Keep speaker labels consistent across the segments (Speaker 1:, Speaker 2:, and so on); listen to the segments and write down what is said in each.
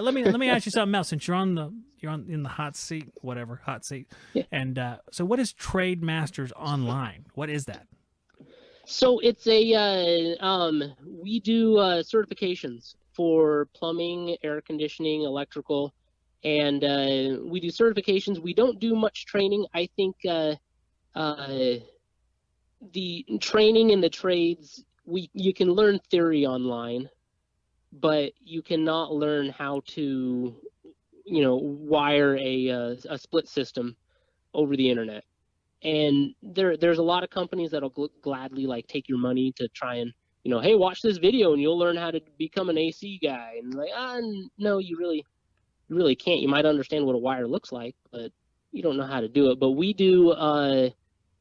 Speaker 1: Let me ask you something else. Since you're in the hot seat,
Speaker 2: Yeah.
Speaker 1: and so what is Trade Masters Online? What is that?
Speaker 2: So it's we do certifications for plumbing, air conditioning, electrical, and we do certifications. We don't do much training. I think the training in the trades, you can learn theory online, but you cannot learn how to, wire a split system over the internet. And there's a lot of companies that'll gladly like take your money to try and, hey, watch this video and you'll learn how to become an AC guy. And like, no, you really can't. You might understand what a wire looks like, but you don't know how to do it. But we do kind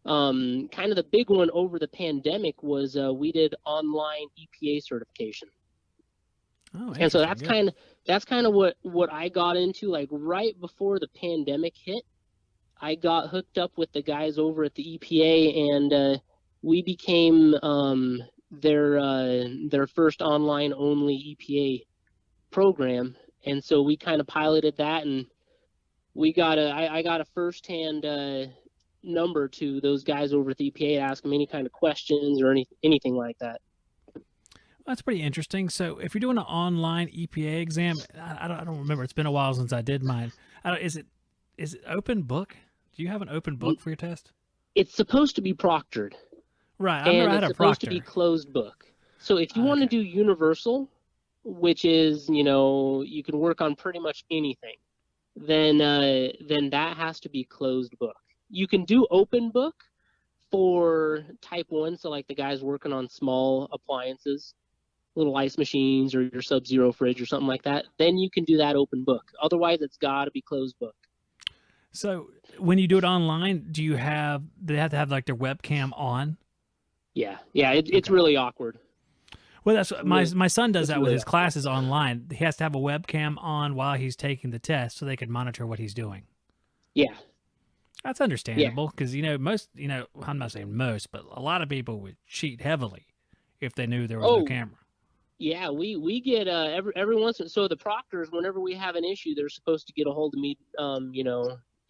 Speaker 2: of the big one over the pandemic was we did online EPA certification.
Speaker 1: Oh,
Speaker 2: And so
Speaker 1: interesting. Yeah.
Speaker 2: that's kind of what I got into, like right before the pandemic hit. I got hooked up with the guys over at the EPA, and we became their first online only EPA program. And so we kind of piloted that, and I got a firsthand number to those guys over at the EPA to ask them any kind of questions or anything like that.
Speaker 1: That's pretty interesting. So, if you're doing an online EPA exam, I don't remember. It's been a while since I did mine. Is it open book? Do you have an open book for your test?
Speaker 2: It's supposed to be proctored,
Speaker 1: Right. I've never
Speaker 2: and
Speaker 1: had
Speaker 2: it's
Speaker 1: a
Speaker 2: supposed to
Speaker 1: proctor.
Speaker 2: be closed book. So if you want to
Speaker 1: Okay.
Speaker 2: do universal, which is, you can work on pretty much anything, then that has to be closed book. You can do open book for type 1, so like the guys working on small appliances, little ice machines or your sub-zero fridge or something like that, then you can do that open book. Otherwise, it's got to be closed book.
Speaker 1: So, when you do it online, they have to have like their webcam on?
Speaker 2: Yeah, it's
Speaker 1: Okay.
Speaker 2: really awkward.
Speaker 1: Well, that's what my son does
Speaker 2: It's
Speaker 1: that with
Speaker 2: really
Speaker 1: his
Speaker 2: awkward.
Speaker 1: classes online. He has to have a webcam on while he's taking the test so they can monitor what he's doing.
Speaker 2: Yeah,
Speaker 1: That's
Speaker 2: yeah.
Speaker 1: understandable because I'm not saying most, but a lot of people would cheat heavily if they knew there was no
Speaker 2: Oh,
Speaker 1: camera.
Speaker 2: yeah, we get every once in, so the proctors, whenever we have an issue, they're supposed to get a hold of me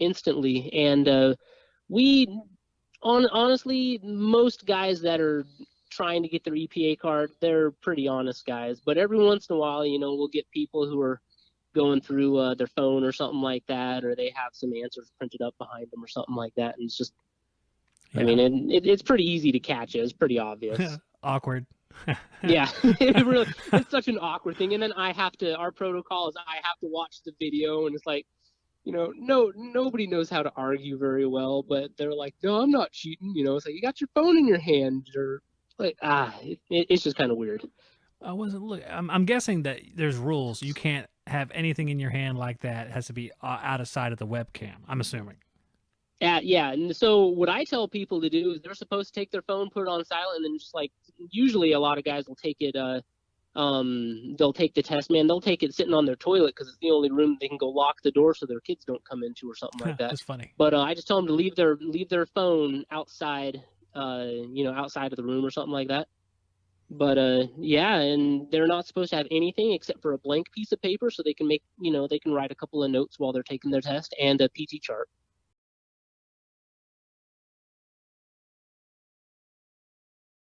Speaker 2: instantly. And we honestly, most guys that are trying to get their EPA card, they're pretty honest guys. But every once in a while, we'll get people who are going through their phone or something like that, or they have some answers printed up behind them or something like that, and it's just, I
Speaker 1: Yeah,
Speaker 2: mean, it's pretty easy to catch it. It's pretty obvious.
Speaker 1: awkward.
Speaker 2: Yeah, it's such an awkward thing. And then our protocol is I have to watch the video, and it's like, no, nobody knows how to argue very well, but they're like, no, I'm not cheating. It's like, you got your phone in your hand, or like, it's just kind of weird.
Speaker 1: I wasn't look. I'm guessing that there's rules. You can't have anything in your hand like that. It has to be out of sight of the webcam. I'm assuming.
Speaker 2: Yeah, and so what I tell people to do is they're supposed to take their phone, put it on silent, and then just like usually a lot of guys will take it. They'll take the test, man. They'll take it sitting on their toilet because it's the only room they can go lock the door so their kids don't come into or something like that.
Speaker 1: That's funny.
Speaker 2: But I just tell them to leave their phone outside, outside of the room or something like that. But yeah, and they're not supposed to have anything except for a blank piece of paper so they can they can write a couple of notes while they're taking their test and a PT chart.